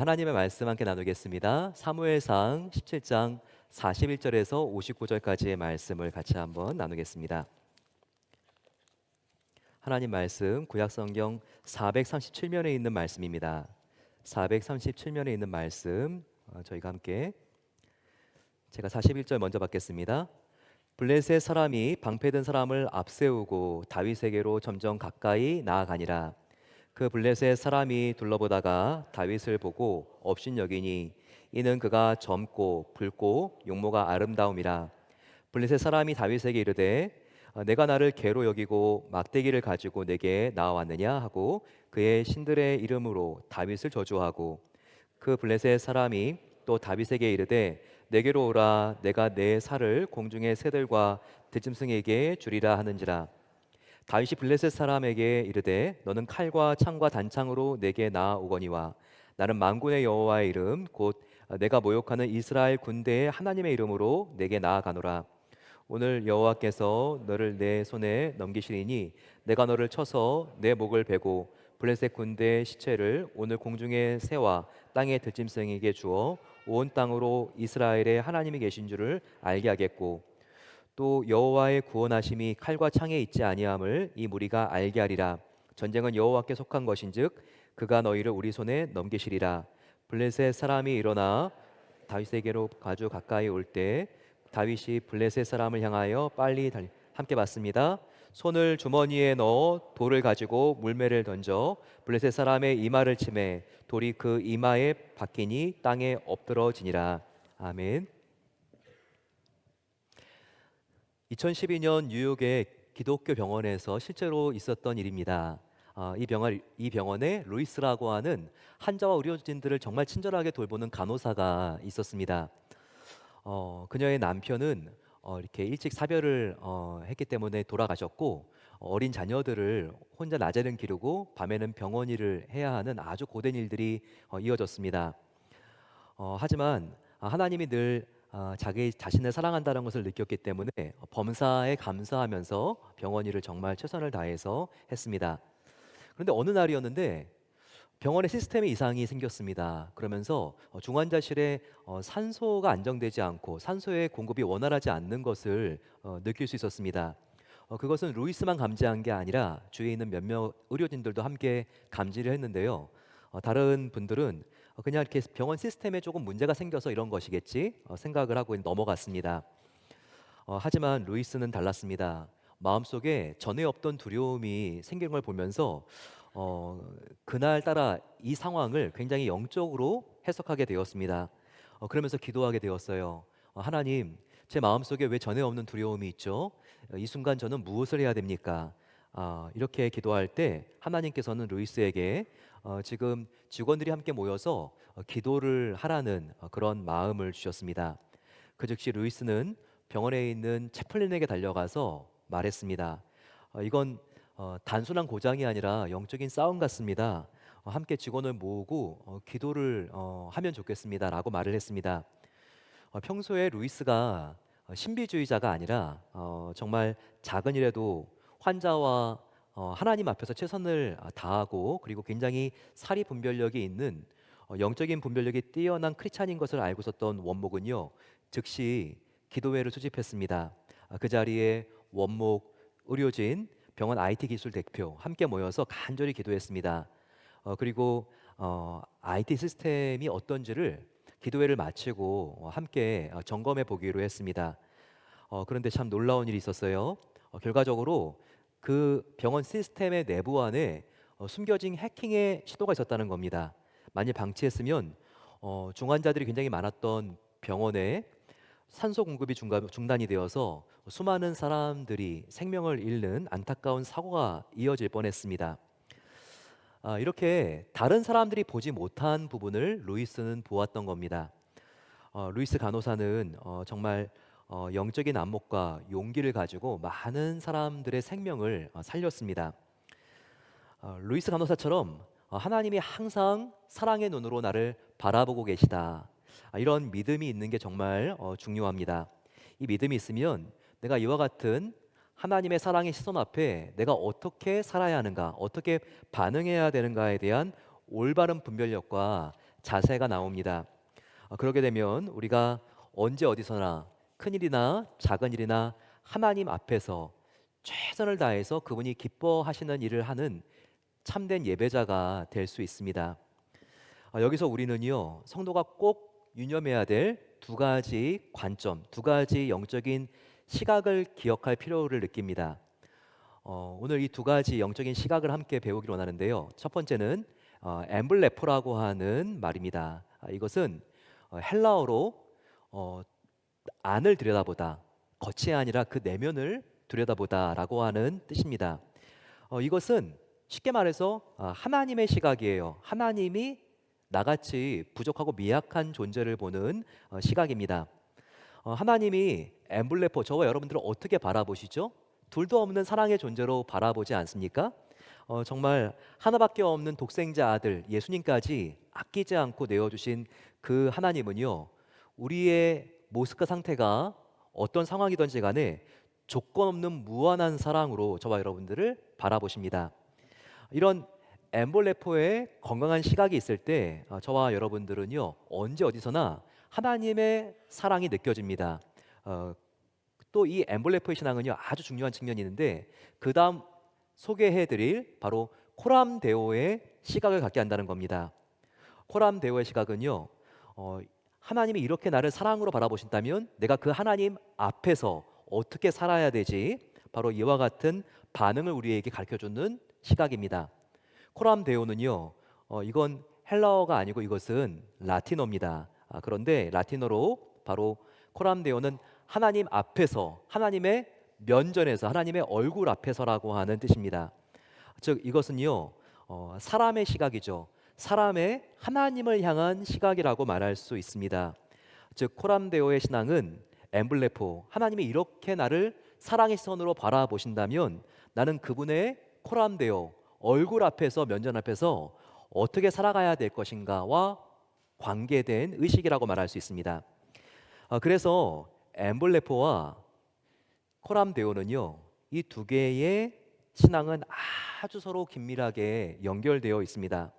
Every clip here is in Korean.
하나님의 말씀 함께 나누겠습니다. 사무엘상 17장 41절에서 59절까지의 말씀을 같이 한번 나누겠습니다. 하나님 말씀 구약성경 437면에 있는 말씀입니다. 437면에 있는 말씀 저희가 함께 제가 41절 먼저 받겠습니다. 블레셋 사람이 방패든 사람을 앞세우고 다윗에게로 점점 가까이 나아가니라. 그 블레셋 사람이 둘러보다가 다윗을 보고 업신여기니 이는 그가 젊고 붉고 용모가 아름다움이라. 블레셋 사람이 다윗에게 이르되 내가 나를 개로 여기고 막대기를 가지고 내게 나아왔느냐 하고 그의 신들의 이름으로 다윗을 저주하고 그 블레셋 사람이 또 다윗에게 이르되 내게로 오라 내가 내 살을 공중의 새들과 들짐승에게 주리라 하는지라. 다윗이 블레셋 사람에게 이르되 너는 칼과 창과 단창으로 내게 나아오거니와 나는 만군의 여호와의 이름 곧 내가 모욕하는 이스라엘 군대의 하나님의 이름으로 내게 나아가노라. 오늘 여호와께서 너를 내 손에 넘기시리니 내가 너를 쳐서 내 목을 베고 블레셋 군대의 시체를 오늘 공중의 새와 땅의 들짐승에게 주어 온 땅으로 이스라엘의 하나님이 계신 줄을 알게 하겠고 또 여호와의 구원하심이 칼과 창에 있지 아니함을 이 무리가 알게 하리라. 전쟁은 여호와께 속한 것인즉 그가 너희를 우리 손에 넘기시리라. 블레셋 사람이 일어나 다윗에게로 아주 가까이 올 때 다윗이 블레셋 사람을 향하여 빨리 함께 봤습니다. 손을 주머니에 넣어 돌을 가지고 물매를 던져 블레셋 사람의 이마를 치매 돌이 그 이마에 박히니 땅에 엎드러지니라. 아멘. 2012년 뉴욕의 기독교 병원에서 실제로 있었던 일입니다. 이 병원에 루이스라고 하는 환자와 의료진들을 정말 친절하게 돌보는 간호사가 있었습니다. 그녀의 남편은 이렇게 일찍 사별을 했기 때문에 돌아가셨고 어린 자녀들을 혼자 낮에는 기르고 밤에는 병원 일을 해야 하는 아주 고된 일들이 이어졌습니다. 하지만 하나님이 늘 자기 자신을 사랑한다는 것을 느꼈기 때문에 범사에 감사하면서 병원 일을 정말 최선을 다해서 했습니다. 그런데 어느 날이었는데 병원의 시스템에 이상이 생겼습니다. 그러면서 중환자실에 산소가 안정되지 않고 산소의 공급이 원활하지 않는 것을 느낄 수 있었습니다. 그것은 루이스만 감지한 게 아니라 주위에 있는 몇몇 의료진들도 함께 감지를 했는데요. 다른 분들은 그냥 이렇게 병원 시스템에 조금 문제가 생겨서 이런 것이겠지 생각을 하고 넘어갔습니다. 하지만 루이스는 달랐습니다. 마음속에 전에 없던 두려움이 생긴 걸 보면서 그날따라 이 상황을 굉장히 영적으로 해석하게 되었습니다. 그러면서 기도하게 되었어요. 하나님, 제 마음속에 왜 전에 없는 두려움이 있죠? 이 순간 저는 무엇을 해야 됩니까? 이렇게 기도할 때 하나님께서는 루이스에게 지금 직원들이 함께 모여서 기도를 하라는 그런 마음을 주셨습니다. 그 즉시 루이스는 병원에 있는 채플린에게 달려가서 말했습니다. 이건 단순한 고장이 아니라 영적인 싸움 같습니다. 함께 직원을 모으고 기도를 하면 좋겠습니다라고 말을 했습니다. 평소에 루이스가 신비주의자가 아니라 정말 작은 일에도 환자와 하나님 앞에서 최선을 다하고 그리고 굉장히 사리 분별력이 있는 영적인 분별력이 뛰어난 크리스찬인 것을 알고 있었던 원목은요 즉시 기도회를 수집했습니다. 그 자리에 원목, 의료진, 병원 IT 기술 대표 함께 모여서 간절히 기도했습니다. 그리고 IT 시스템이 어떤지를 기도회를 마치고 함께 점검해 보기로 했습니다. 그런데 참 놀라운 일이 있었어요. 결과적으로 그 병원 시스템의 내부 안에 숨겨진 해킹의 시도가 있었다는 겁니다. 만일 방치했으면 중환자들이 굉장히 많았던 병원에 산소 공급이 중단이 되어서 수많은 사람들이 생명을 잃는 안타까운 사고가 이어질 뻔했습니다. 이렇게 다른 사람들이 보지 못한 부분을 루이스는 보았던 겁니다. 루이스 간호사는 정말 영적인 안목과 용기를 가지고 많은 사람들의 생명을 살렸습니다. 루이스 간호사처럼 하나님이 항상 사랑의 눈으로 나를 바라보고 계시다. 이런 믿음이 있는 게 정말 중요합니다. 이 믿음이 있으면 내가 이와 같은 하나님의 사랑의 시선 앞에 내가 어떻게 살아야 하는가, 어떻게 반응해야 되는가에 대한 올바른 분별력과 자세가 나옵니다. 그러게 되면 우리가 언제 어디서나 큰 일이나 작은 일이나 하나님 앞에서 최선을 다해서 그분이 기뻐하시는 일을 하는 참된 예배자가 될 수 있습니다. 여기서 우리는요, 성도가 꼭 유념해야 될 두 가지 관점, 두 가지 영적인 시각을 기억할 필요를 느낍니다. 오늘 이 두 가지 영적인 시각을 함께 배우기를 원하는데요. 첫 번째는 엠블레포라고 하는 말입니다. 이것은 헬라어로 어, 안을 들여다보다, 겉이 아니라 그 내면을 들여다보다라고 하는 뜻입니다. 이것은 쉽게 말해서 하나님의 시각이에요. 하나님이 나같이 부족하고 미약한 존재를 보는 시각입니다. 하나님이 엠블레포 저와 여러분들을 어떻게 바라보시죠? 둘도 없는 사랑의 존재로 바라보지 않습니까? 정말 하나밖에 없는 독생자 아들 예수님까지 아끼지 않고 내어주신 그 하나님은요, 우리의 모습과 상태가 어떤 상황이든지 간에 조건 없는 무한한 사랑으로 저와 여러분들을 바라보십니다. 이런 엠볼레포의 건강한 시각이 있을 때 저와 여러분들은요, 언제 어디서나 하나님의 사랑이 느껴집니다. 또 이 엠볼레포의 신앙은요, 아주 중요한 측면이 있는데 그 다음 소개해드릴 바로 코람데오의 시각을 갖게 한다는 겁니다. 코람데오의 시각은요, 하나님이 이렇게 나를 사랑으로 바라보신다면 내가 그 하나님 앞에서 어떻게 살아야 되지? 바로 이와 같은 반응을 우리에게 가르쳐주는 시각입니다. 코람데오는요, 이건 헬라어가 아니고 이것은 라틴어입니다. 그런데 라틴어로 바로 코람데오는 하나님 앞에서, 하나님의 면전에서, 하나님의 얼굴 앞에서라고 하는 뜻입니다. 즉 이것은요, 사람의 시각이죠. 사람의 하나님을 향한 시각이라고 말할 수 있습니다. 즉 코람데오의 신앙은 엠블레포, 하나님이 이렇게 나를 사랑의 시선으로 바라보신다면 나는 그분의 코람데오, 얼굴 앞에서, 면전 앞에서 어떻게 살아가야 될 것인가와 관계된 의식이라고 말할 수 있습니다. 그래서 엠블레포와 코람데오는요, 이 두 개의 신앙은 아주 서로 긴밀하게 연결되어 있습니다.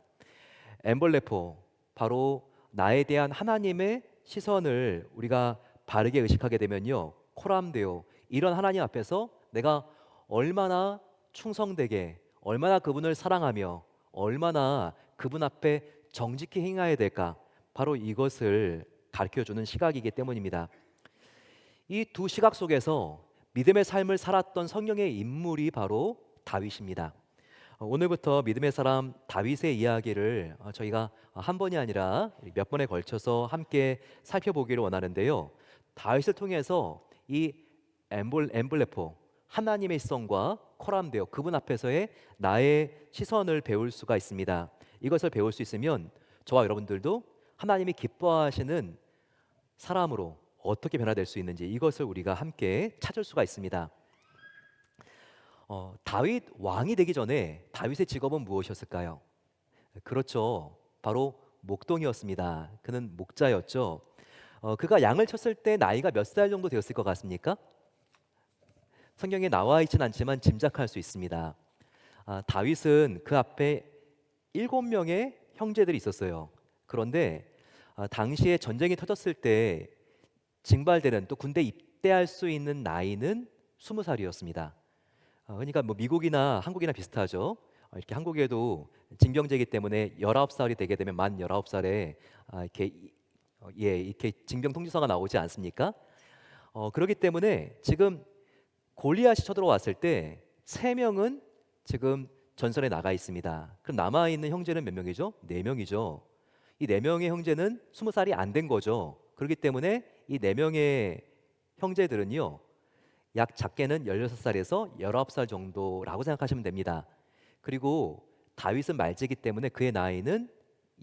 엠벌레포, 바로 나에 대한 하나님의 시선을 우리가 바르게 의식하게 되면요, 코람데오, 이런 하나님 앞에서 내가 얼마나 충성되게, 얼마나 그분을 사랑하며 얼마나 그분 앞에 정직히 행해야 될까, 바로 이것을 가르쳐주는 시각이기 때문입니다. 이 두 시각 속에서 믿음의 삶을 살았던 성령의 인물이 바로 다윗입니다. 오늘부터 믿음의 사람 다윗의 이야기를 저희가 한 번이 아니라 몇 번에 걸쳐서 함께 살펴보기를 원하는데요. 다윗을 통해서 이 엠블레포, 하나님의 시선과 코람데오, 그분 앞에서의 나의 시선을 배울 수가 있습니다. 이것을 배울 수 있으면 저와 여러분들도 하나님이 기뻐하시는 사람으로 어떻게 변화될 수 있는지 이것을 우리가 함께 찾을 수가 있습니다. 다윗 왕이 되기 전에 다윗의 직업은 무엇이었을까요? 그렇죠. 바로 목동이었습니다. 그는 목자였죠. 그가 양을 쳤을 때 나이가 몇 살 정도 되었을 것 같습니까? 성경에 나와 있지는 않지만 짐작할 수 있습니다. 다윗은 그 앞에 7명의 형제들이 있었어요. 그런데 당시에 전쟁이 터졌을 때 징발되는, 또 군대 입대할 수 있는 나이는 20살이었습니다. 그러니까 뭐 미국이나 한국이나 비슷하죠. 이렇게 한국에도 징병제이기 때문에 19살이 되게 되면 만 19살에 이렇게 징병 통지서가 나오지 않습니까? 그렇기 때문에 지금 골리앗이 쳐들어왔을 때 3명은 지금 전선에 나가 있습니다. 그럼 남아 있는 형제는 몇 명이죠? 4명이죠. 이 4명의 형제는 20살이 안 된 거죠. 그렇기 때문에 이 4명의 형제들은요, 약 작게는 16살에서 19살 정도라고 생각하시면 됩니다. 그리고 다윗은 말제이기 때문에 그의 나이는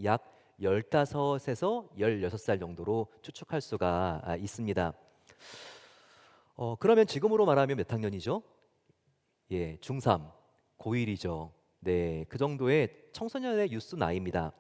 약 15에서 16살 정도로 추측할 수가 있습니다. 그러면 지금으로 말하면 몇 학년이죠? 예, 중3, 고1이죠. 네, 그 정도의 청소년의 유스 나이입니다.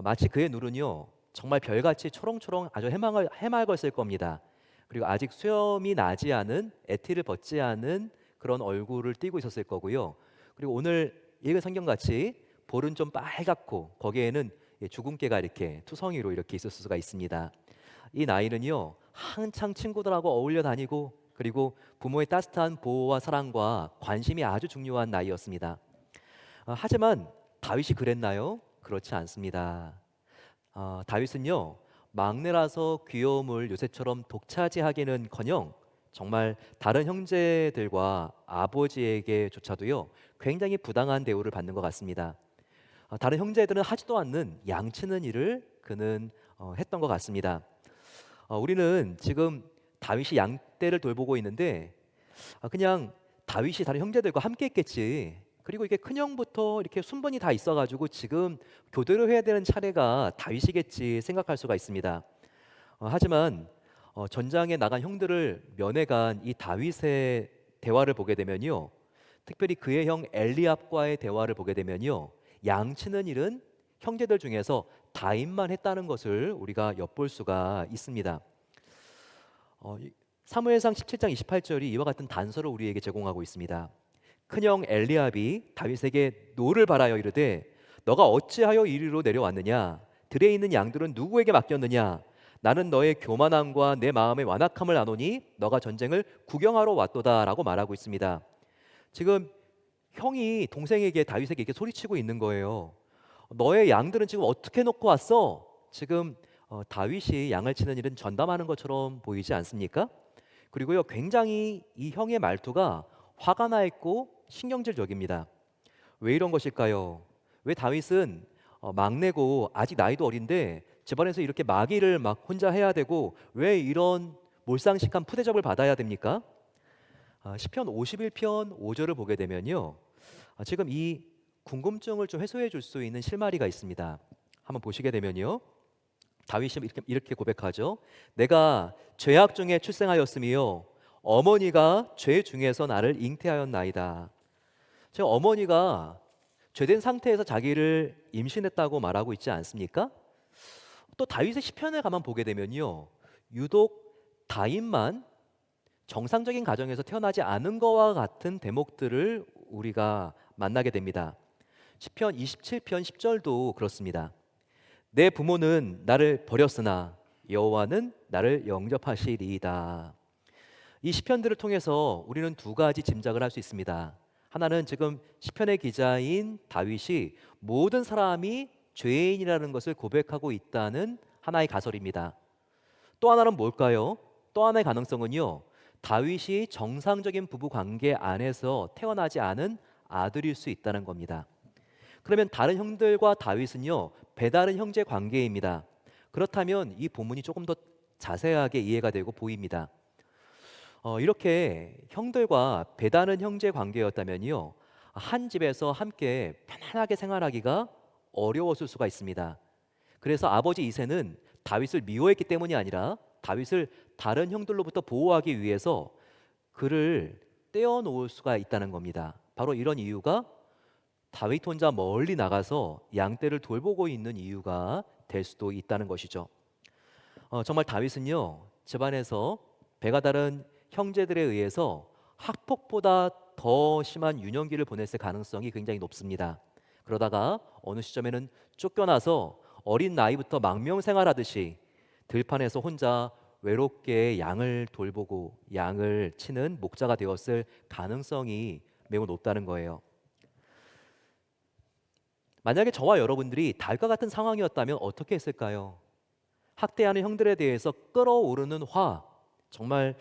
마치 그의 눈은요, 정말 별같이 초롱초롱 아주 해맑았을 겁니다. 그리고 아직 수염이 나지 않은, 애티를 벗지 않은 그런 얼굴을 띠고 있었을 거고요. 그리고 오늘 읽은 성경같이 볼은 좀 빨갛고 거기에는 주근깨가 이렇게 투성이로 이렇게 있을 수가 있습니다. 이 나이는요, 한창 친구들하고 어울려 다니고 그리고 부모의 따뜻한 보호와 사랑과 관심이 아주 중요한 나이였습니다. 하지만 다윗이 그랬나요? 그렇지 않습니다. 다윗은요, 막내라서 귀여움을 요새처럼 독차지하기는커녕 정말 다른 형제들과 아버지에게조차도요 굉장히 부당한 대우를 받는 것 같습니다. 다른 형제들은 하지도 않는 양치는 일을 그는 했던 것 같습니다. 우리는 지금 다윗이 양떼를 돌보고 있는데 그냥 다윗이 다른 형제들과 함께 했겠지. 그리고 이게 큰형부터 이렇게 순번이 다 있어가지고 지금 교대로 해야 되는 차례가 다윗이겠지 생각할 수가 있습니다. 하지만 전장에 나간 형들을 면회간 이 다윗의 대화를 보게 되면요, 특별히 그의 형 엘리압과의 대화를 보게 되면요, 양치는 일은 형제들 중에서 다윗만 했다는 것을 우리가 엿볼 수가 있습니다. 사무엘상 17장 28절이 이와 같은 단서를 우리에게 제공하고 있습니다. 큰형 엘리압이 다윗에게 노를 바라여 이르되 너가 어찌하여 이리로 내려왔느냐? 들에 있는 양들은 누구에게 맡겼느냐? 나는 너의 교만함과 내 마음의 완악함을 아노니 너가 전쟁을 구경하러 왔도다라고 말하고 있습니다. 지금 형이 동생에게 다윗에게 이렇게 소리치고 있는 거예요. 너의 양들은 지금 어떻게 놓고 왔어? 지금 다윗이 양을 치는 일은 전담하는 것처럼 보이지 않습니까? 그리고요, 굉장히 이 형의 말투가 화가 나 있고 신경질적입니다. 왜 이런 것일까요? 왜 다윗은 막내고 아직 나이도 어린데 집안에서 이렇게 마기를 막 혼자 해야 되고 왜 이런 몰상식한 푸대접을 받아야 됩니까? 시편 51편 5절을 보게 되면요, 지금 이 궁금증을 좀 해소해 줄 수 있는 실마리가 있습니다. 한번 보시게 되면요, 다윗이 이렇게 고백하죠. 내가 죄악 중에 출생하였으며 어머니가 죄 중에서 나를 잉태하였나이다. 제 어머니가 죄된 상태에서 자기를 임신했다고 말하고 있지 않습니까? 또 다윗의 시편을 가만 보게 되면요, 유독 다윗만 정상적인 가정에서 태어나지 않은 것과 같은 대목들을 우리가 만나게 됩니다. 시편 27편 10절도 그렇습니다. 내 부모는 나를 버렸으나 여호와는 나를 영접하시리이다. 이 시편들을 통해서 우리는 두 가지 짐작을 할 수 있습니다. 하나는 지금 시편의 기자인 다윗이 모든 사람이 죄인이라는 것을 고백하고 있다는 하나의 가설입니다. 또 하나는 뭘까요? 또 하나의 가능성은요, 다윗이 정상적인 부부 관계 안에서 태어나지 않은 아들일 수 있다는 겁니다. 그러면 다른 형들과 다윗은요, 배다른 형제 관계입니다. 그렇다면 이 본문이 조금 더 자세하게 이해가 되고 보입니다. 이렇게 형들과 배다른 형제 관계였다면요, 한 집에서 함께 편안하게 생활하기가 어려웠을 수가 있습니다. 그래서 아버지 이새는 다윗을 미워했기 때문이 아니라 다윗을 다른 형들로부터 보호하기 위해서 그를 떼어놓을 수가 있다는 겁니다. 바로 이런 이유가 다윗 혼자 멀리 나가서 양떼를 돌보고 있는 이유가 될 수도 있다는 것이죠. 정말 다윗은요, 집안에서 배가 다른 형제들에 의해서 학폭보다 더 심한 유년기를 보냈을 가능성이 굉장히 높습니다. 그러다가 어느 시점에는 쫓겨나서 어린 나이부터 망명생활하듯이 들판에서 혼자 외롭게 양을 돌보고 양을 치는 목자가 되었을 가능성이 매우 높다는 거예요. 만약에 저와 여러분들이 다윗과 같은 상황이었다면 어떻게 했을까요? 학대하는 형들에 대해서 끓어오르는 화, 정말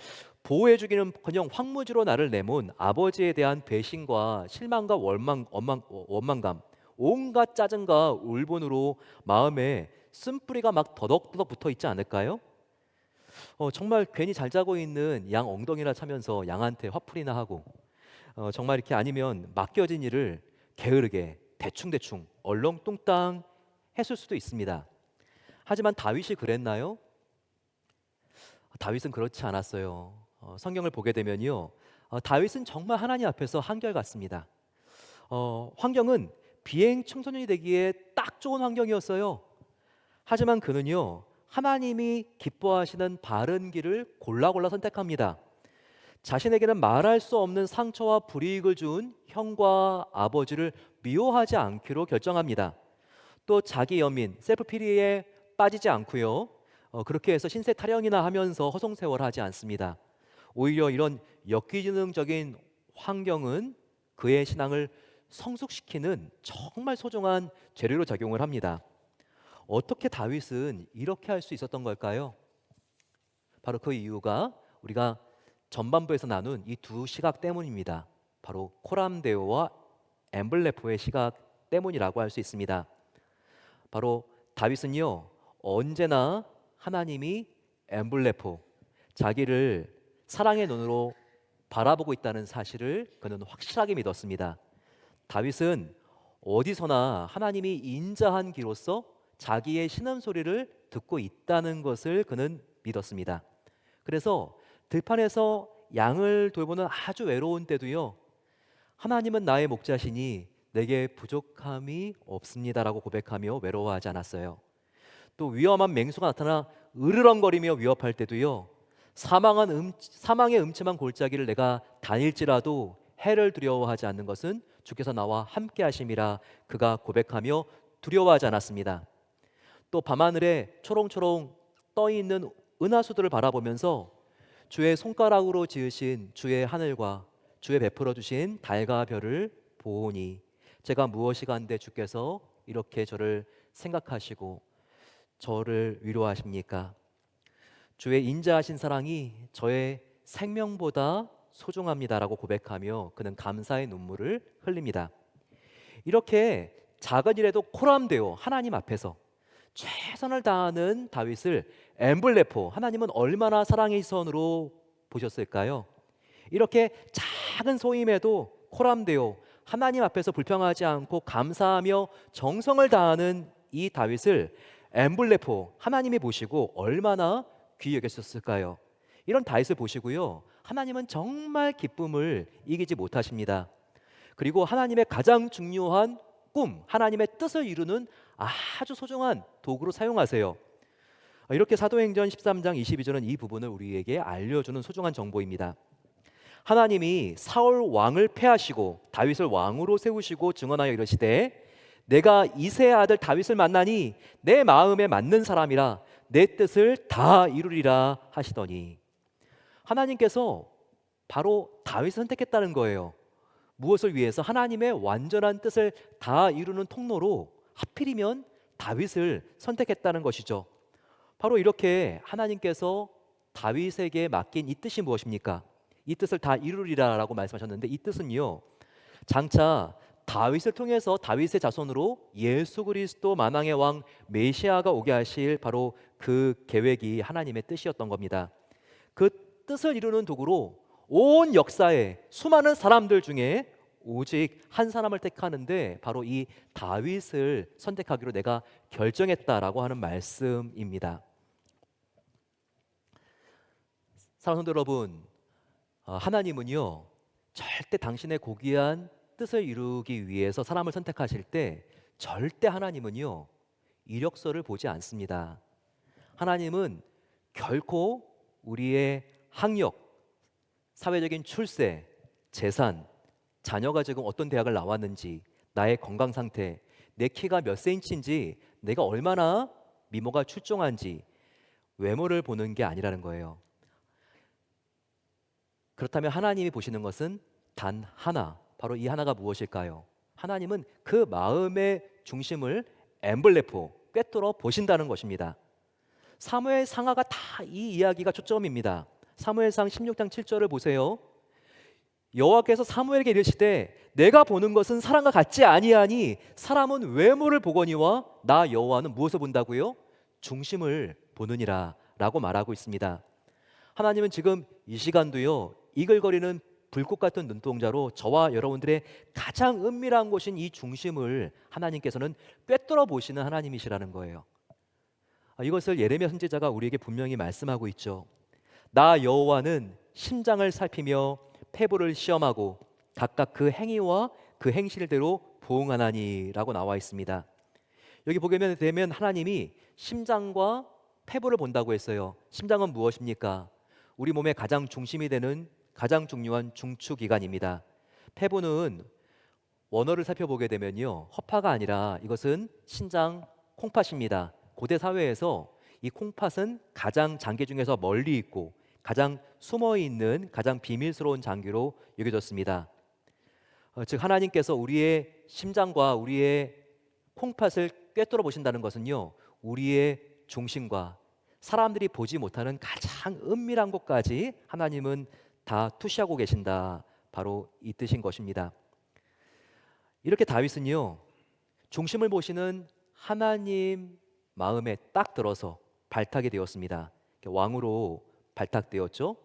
보호해주기는커녕 황무지로 나를 내몬 아버지에 대한 배신과 실망과 원망감, 온갖 짜증과 울분으로 마음에 쓴뿌리가 막 더덕더덕 붙어 있지 않을까요? 정말 괜히 잘 자고 있는 양 엉덩이나 차면서 양한테 화풀이나 하고, 정말 이렇게 아니면 맡겨진 일을 게으르게 대충대충 얼렁뚱땅 했을 수도 있습니다. 하지만 다윗이 그랬나요? 다윗은 그렇지 않았어요. 성경을 보게 되면요, 다윗은 정말 하나님 앞에서 한결같습니다. 환경은 비행 청소년이 되기에 딱 좋은 환경이었어요. 하지만 그는요, 하나님이 기뻐하시는 바른 길을 골라 선택합니다. 자신에게는 말할 수 없는 상처와 불이익을 준 형과 아버지를 미워하지 않기로 결정합니다. 또 자기 연민, 셀프 피리에 빠지지 않고요. 그렇게 해서 신세 타령이나 하면서 허송세월하지 않습니다. 오히려 이런 역기능적인 환경은 그의 신앙을 성숙시키는 정말 소중한 재료로 작용을 합니다. 어떻게 다윗은 이렇게 할 수 있었던 걸까요? 바로 그 이유가 우리가 전반부에서 나눈 이 두 시각 때문입니다. 바로 코람데오와 엠블레포의 시각 때문이라고 할 수 있습니다. 바로 다윗은요, 언제나 하나님이 엠블레포, 자기를 사랑의 눈으로 바라보고 있다는 사실을 그는 확실하게 믿었습니다. 다윗은 어디서나 하나님이 인자한 기로서 자기의 신음소리를 듣고 있다는 것을 그는 믿었습니다. 그래서 들판에서 양을 돌보는 아주 외로운 때도요, 하나님은 나의 목자시니 내게 부족함이 없습니다라고 고백하며 외로워하지 않았어요. 또 위험한 맹수가 나타나 으르렁거리며 위협할 때도요, 사망의 음침한 골짜기를 내가 다닐지라도 해를 두려워하지 않는 것은 주께서 나와 함께 하심이라 그가 고백하며 두려워하지 않았습니다. 또 밤하늘에 초롱초롱 떠있는 은하수들을 바라보면서 주의 손가락으로 지으신 주의 하늘과 주의 베풀어 주신 달과 별을 보오니 제가 무엇이가 한데 주께서 이렇게 저를 생각하시고 저를 위로하십니까? 주의 인자하신 사랑이 저의 생명보다 소중합니다라고 고백하며 그는 감사의 눈물을 흘립니다. 이렇게 작은 일에도 코람되어 하나님 앞에서 최선을 다하는 다윗을 엠블레포, 하나님은 얼마나 사랑의 시선으로 보셨을까요? 이렇게 작은 소임에도 코람되어 하나님 앞에서 불평하지 않고 감사하며 정성을 다하는 이 다윗을 엠블레포, 하나님이 보시고 얼마나 귀히 여겼었을까요? 이런 다윗을 보시고요, 하나님은 정말 기쁨을 이기지 못하십니다. 그리고 하나님의 가장 중요한 꿈, 하나님의 뜻을 이루는 아주 소중한 도구로 사용하세요. 이렇게 사도행전 13장 22절은 이 부분을 우리에게 알려주는 소중한 정보입니다. 하나님이 사울 왕을 패하시고 다윗을 왕으로 세우시고 증언하여 이르시되 내가 이새의 아들 다윗을 만나니 내 마음에 맞는 사람이라 내 뜻을 다 이루리라 하시더니, 하나님께서 바로 다윗을 선택했다는 거예요. 무엇을 위해서? 하나님의 완전한 뜻을 다 이루는 통로로 하필이면 다윗을 선택했다는 것이죠. 바로 이렇게 하나님께서 다윗에게 맡긴 이 뜻이 무엇입니까? 이 뜻을 다 이루리라 라고 말씀하셨는데, 이 뜻은요, 장차 다윗을 통해서 다윗의 자손으로 예수 그리스도 만왕의 왕 메시아가 오게 하실 바로 그 계획이 하나님의 뜻이었던 겁니다. 그 뜻을 이루는 도구로 온 역사에 수많은 사람들 중에 오직 한 사람을 택하는데 바로 이 다윗을 선택하기로 내가 결정했다라고 하는 말씀입니다. 사랑하는 성도 여러분, 하나님은요 절대 당신의 고귀한 뜻을 이루기 위해서 사람을 선택하실 때 절대 하나님은요 이력서를 보지 않습니다. 하나님은 결코 우리의 학력, 사회적인 출세, 재산, 자녀가 지금 어떤 대학을 나왔는지, 나의 건강 상태, 내 키가 몇 센치인지, 내가 얼마나 미모가 출중한지, 외모를 보는 게 아니라는 거예요. 그렇다면 하나님이 보시는 것은 단 하나, 바로 이 하나가 무엇일까요? 하나님은 그 마음의 중심을 엠블레포, 꿰뚫어 보신다는 것입니다. 사무엘 상하가 다 이 이야기가 초점입니다. 사무엘상 16장 7절을 보세요. 여호와께서 사무엘에게 이르시되 내가 보는 것은 사람과 같지 아니하니 사람은 외모를 보거니와 나 여호와는 무엇을 본다고요? 중심을 보느니라 라고 말하고 있습니다. 하나님은 지금 이 시간도요 이글거리는 불꽃 같은 눈동자로 저와 여러분들의 가장 은밀한 곳인 이 중심을 하나님께서는 꿰뚫어 보시는 하나님이시라는 거예요. 이것을 예레미야 선지자가 우리에게 분명히 말씀하고 있죠. 나 여호와는 심장을 살피며 폐부를 시험하고 각각 그 행위와 그 행실대로 보응하나니라고 나와 있습니다. 여기 보게 되면 하나님이 심장과 폐부를 본다고 했어요. 심장은 무엇입니까? 우리 몸의 가장 중심이 되는 가장 중요한 중추기관입니다. 폐부는 원어를 살펴보게 되면요, 허파가 아니라 이것은 신장 콩팥입니다. 고대 사회에서 이 콩팥은 가장 장기 중에서 멀리 있고 가장 숨어 있는 가장 비밀스러운 장기로 여겨졌습니다. 즉 하나님께서 우리의 심장과 우리의 콩팥을 꿰뚫어 보신다는 것은요, 우리의 중심과 사람들이 보지 못하는 가장 은밀한 곳까지 하나님은 다 투시하고 계신다. 바로 이 뜻인 것입니다. 이렇게 다윗은요, 중심을 보시는 하나님 마음에 딱 들어서 발탁이 되었습니다. 왕으로 발탁되었죠.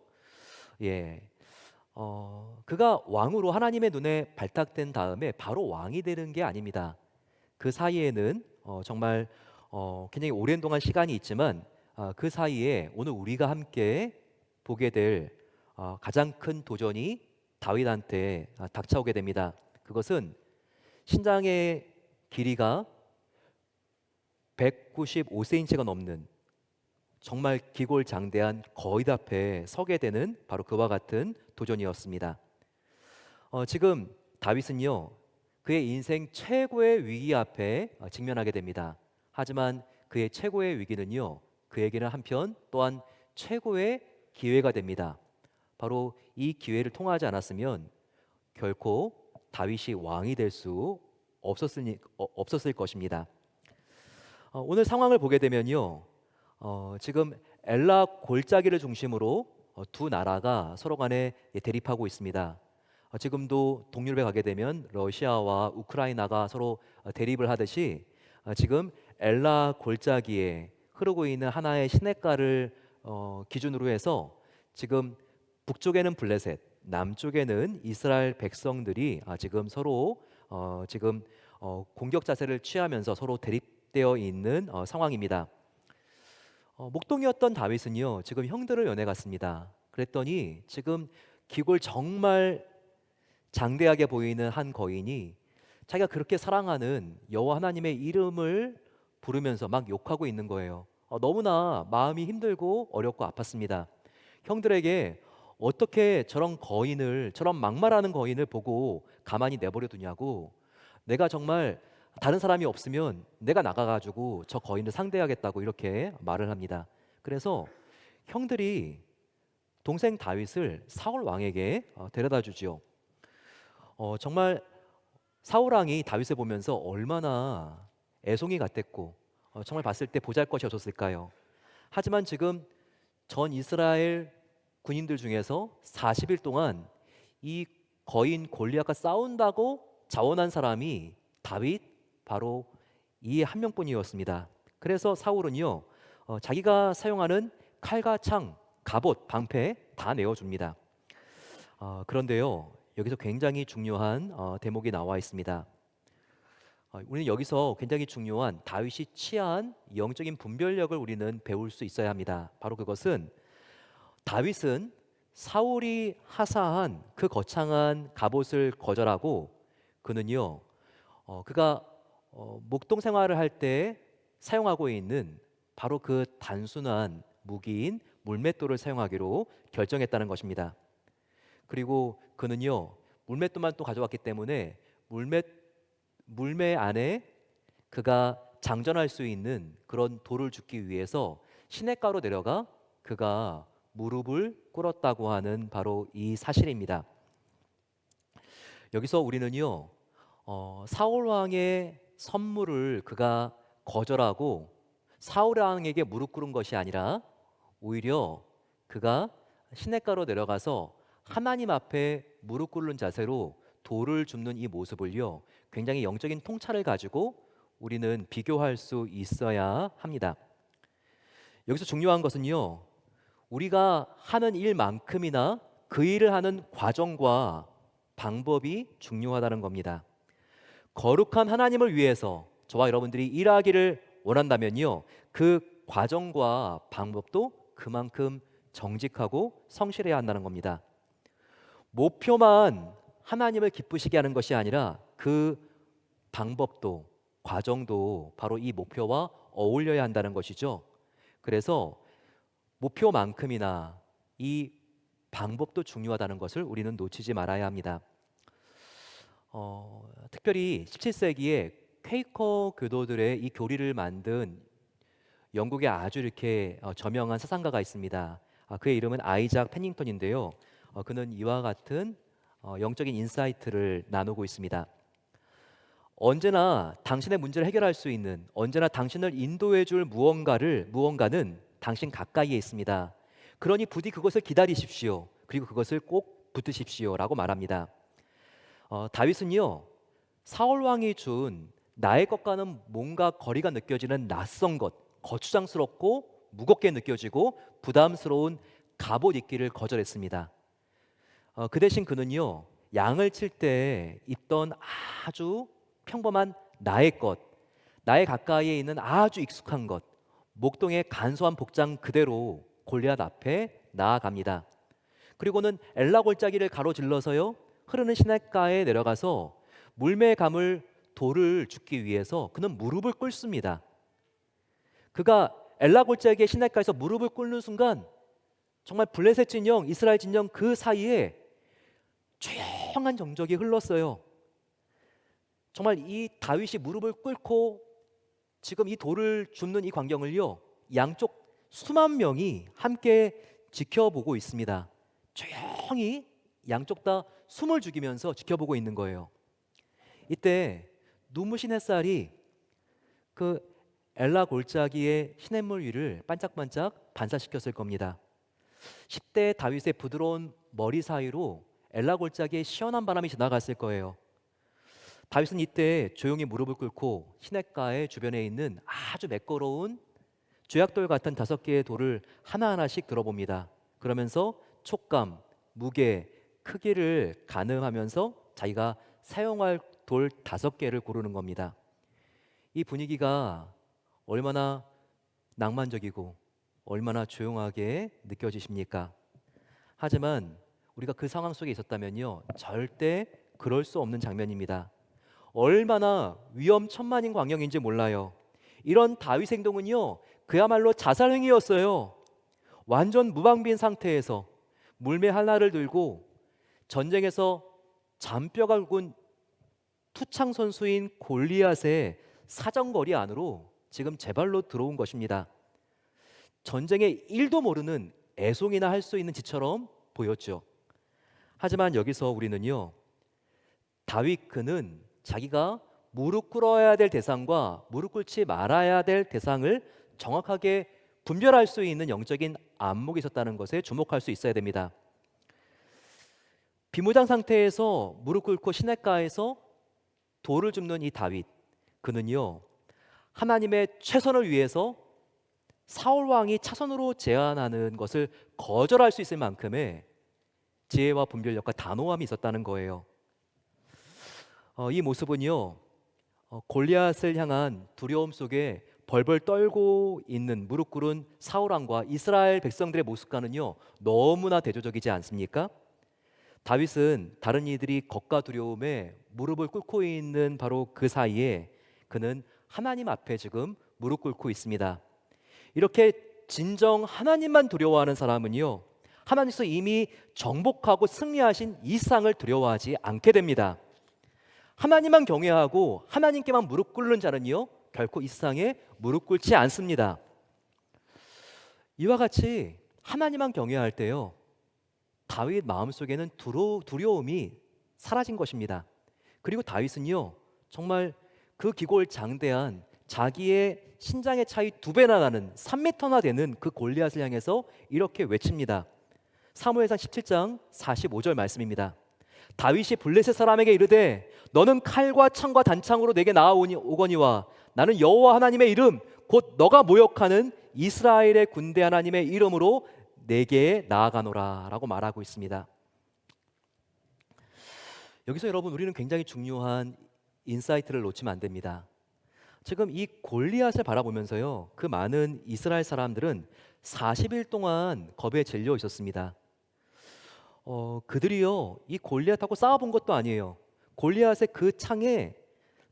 예, 그가 왕으로 하나님의 눈에 발탁된 다음에 바로 왕이 되는 게 아닙니다. 그 사이에는 정말 굉장히 오랜 동안 시간이 있지만 그 사이에 오늘 우리가 함께 보게 될 가장 큰 도전이 다윗한테 닥쳐오게 됩니다. 그것은 신장의 길이가 195cm가 넘는 정말 기골장대한 거인 앞에 서게 되는 바로 그와 같은 도전이었습니다. 지금 다윗은요, 그의 인생 최고의 위기 앞에 직면하게 됩니다. 하지만 그의 최고의 위기는요, 그에게는 한편 또한 최고의 기회가 됩니다. 바로 이 기회를 통하지 않았으면 결코 다윗이 왕이 될 수 없었을 것입니다. 오늘 상황을 보게 되면요, 지금 엘라 골짜기를 중심으로 두 나라가 서로 간에 대립하고 있습니다. 지금도 동유럽에 가게 되면 러시아와 우크라이나가 서로 대립을 하듯이 지금 엘라 골짜기에 흐르고 있는 하나의 시냇가를 기준으로 해서 지금 북쪽에는 블레셋, 남쪽에는 이스라엘 백성들이 지금 서로 지금 공격 자세를 취하면서 서로 대립되어 있는 상황입니다. 목동이었던 다윗은요, 지금 형들을 연애 갔습니다. 그랬더니 지금 기골 정말 장대하게 보이는 한 거인이 자기가 그렇게 사랑하는 여호와 하나님의 이름을 부르면서 막 욕하고 있는 거예요. 너무나 마음이 힘들고 어렵고 아팠습니다. 형들에게 어떻게 저런 거인을, 저런 막말하는 거인을 보고 가만히 내버려 두냐고, 내가 정말 다른 사람이 없으면 내가 나가가지고 저 거인을 상대하겠다고 이렇게 말을 합니다. 그래서 형들이 동생 다윗을 사울 왕에게 데려다 주지요. 정말 사울 왕이 다윗을 보면서 얼마나 애송이 같았고 정말 봤을 때 보잘것이 없었을까요? 하지만 지금 전 이스라엘 군인들 중에서 40일 동안 이 거인 골리앗과 싸운다고 자원한 사람이 다윗 바로 이 한 명뿐이었습니다. 그래서 사울은요, 자기가 사용하는 칼과 창, 갑옷, 방패 다 내어줍니다. 그런데요, 여기서 굉장히 중요한 대목이 나와 있습니다. 우리는 여기서 굉장히 중요한 다윗이 취한 영적인 분별력을 우리는 배울 수 있어야 합니다. 바로 그것은 다윗은 사울이 하사한 그 거창한 갑옷을 거절하고 그는요, 그가 목동 생활을 할 때 사용하고 있는 바로 그 단순한 무기인 물맷돌을 사용하기로 결정했다는 것입니다. 그리고 그는요, 물맷돌만 또 가져왔기 때문에 물매 안에 그가 장전할 수 있는 그런 돌을 줍기 위해서 시냇가로 내려가 그가 무릎을 꿇었다고 하는 바로 이 사실입니다. 여기서 우리는요, 사울 왕의 선물을 그가 거절하고 사울 왕에게 무릎 꿇은 것이 아니라 오히려 그가 시냇가로 내려가서 하나님 앞에 무릎 꿇는 자세로 돌을 줍는 이 모습을요, 굉장히 영적인 통찰을 가지고 우리는 비교할 수 있어야 합니다. 여기서 중요한 것은요, 우리가 하는 일만큼이나 그 일을 하는 과정과 방법이 중요하다는 겁니다. 거룩한 하나님을 위해서 저와 여러분들이 일하기를 원한다면요, 그 과정과 방법도 그만큼 정직하고 성실해야 한다는 겁니다. 목표만 하나님을 기쁘시게 하는 것이 아니라 그 방법도 과정도 바로 이 목표와 어울려야 한다는 것이죠. 그래서 목표만큼이나 이 방법도 중요하다는 것을 우리는 놓치지 말아야 합니다. 특별히 17세기에 퀘이커 교도들의 이 교리를 만든 영국의 아주 이렇게 저명한 사상가가 있습니다. 그의 이름은 아이작 패닝턴인데요. 그는 이와 같은 영적인 인사이트를 나누고 있습니다. 언제나 당신의 문제를 해결할 수 있는, 언제나 당신을 인도해 줄 무언가는 당신 가까이에 있습니다. 그러니 부디 그것을 기다리십시오. 그리고 그것을 꼭 붙드십시오라고 말합니다. 다윗은요, 사울 왕이 준 나의 것과는 뭔가 거리가 느껴지는 낯선 것, 거추장스럽고 무겁게 느껴지고 부담스러운 갑옷 입기를 거절했습니다. 그 대신 그는요, 양을 칠 때 입던 아주 평범한 나의 것, 나의 가까이에 있는 아주 익숙한 것, 목동의 간소한 복장 그대로 골리앗 앞에 나아갑니다. 그리고는 엘라 골짜기를 가로질러서요, 흐르는 시냇가에 내려가서 물매에 감을 돌을 줍기 위해서 그는 무릎을 꿇습니다. 그가 엘라 골짜기의 시냇가에서 무릎을 꿇는 순간 정말 블레셋 진영, 이스라엘 진영 그 사이에 조용한 정적이 흘렀어요. 정말 이 다윗이 무릎을 꿇고 지금 이 돌을 줍는 이 광경을요, 양쪽 수만 명이 함께 지켜보고 있습니다. 조용히 양쪽 다 숨을 죽이면서 지켜보고 있는 거예요. 이때 눈부신 햇살이 그 엘라 골짜기의 시냇물 위를 반짝반짝 반사시켰을 겁니다. 10대 다윗의 부드러운 머리 사이로 엘라 골짜기의 시원한 바람이 지나갔을 거예요. 다윗은 이때 조용히 무릎을 꿇고 시냇가의 주변에 있는 아주 매끄러운 쥐약돌 같은 5개의 돌을 하나하나씩 들어봅니다. 그러면서 촉감, 무게, 크기를 가늠하면서 자기가 사용할 돌 5개를 고르는 겁니다. 이 분위기가 얼마나 낭만적이고 얼마나 조용하게 느껴지십니까? 하지만 우리가 그 상황 속에 있었다면요, 절대 그럴 수 없는 장면입니다. 얼마나 위험천만인 광경인지 몰라요. 이런 다윗 행동은요, 그야말로 자살 행위였어요. 완전 무방비인 상태에서 물매 하나를 들고 전쟁에서 잔뼈가 굵은 투창 선수인 골리앗의 사정거리 안으로 지금 제 발로 들어온 것입니다. 전쟁에 1도 모르는 애송이나 할 수 있는 지처럼 보였죠. 하지만 여기서 우리는요, 다윗 그는 자기가 무릎 꿇어야 될 대상과 무릎 꿇지 말아야 될 대상을 정확하게 분별할 수 있는 영적인 안목이 있었다는 것에 주목할 수 있어야 됩니다. 비무장 상태에서 무릎 꿇고 시냇가에서 돌을 줍는 이 다윗, 그는요, 하나님의 최선을 위해서 사울 왕이 차선으로 제안하는 것을 거절할 수 있을 만큼의 지혜와 분별력과 단호함이 있었다는 거예요. 이 모습은요, 골리앗을 향한 두려움 속에 벌벌 떨고 있는 무릎 꿇은 사울 왕과 이스라엘 백성들의 모습과는요, 너무나 대조적이지 않습니까? 다윗은 다른 이들이 겁과 두려움에 무릎을 꿇고 있는 바로 그 사이에 그는 하나님 앞에 지금 무릎 꿇고 있습니다. 이렇게 진정 하나님만 두려워하는 사람은요, 하나님께서 이미 정복하고 승리하신 이 세상을 두려워하지 않게 됩니다. 하나님만 경외하고 하나님께만 무릎 꿇는 자는요, 결코 이 세상에 무릎 꿇지 않습니다. 이와 같이 하나님만 경외할 때요, 다윗 마음속에는 두려움이 사라진 것입니다. 그리고 다윗은요, 정말 그 기골장대한 자기의 신장의 차이 2배나 나는 3m나 되는 그 골리앗을 향해서 이렇게 외칩니다. 사무엘상 17장 45절 말씀입니다. 다윗이 블레셋 사람에게 이르되 너는 칼과 창과 단창으로 내게 나아오거니와 나는 여호와 하나님의 이름 곧 너가 모욕하는 이스라엘의 군대 하나님의 이름으로 내게 나아가노라 라고 말하고 있습니다. 여기서 여러분, 우리는 굉장히 중요한 인사이트를 놓치면 안 됩니다. 지금 이 골리앗을 바라보면서요, 그 많은 이스라엘 사람들은 40일 동안 겁에 질려 있었습니다. 그들이요, 이 골리앗하고 싸워본 것도 아니에요. 골리앗의 그 창에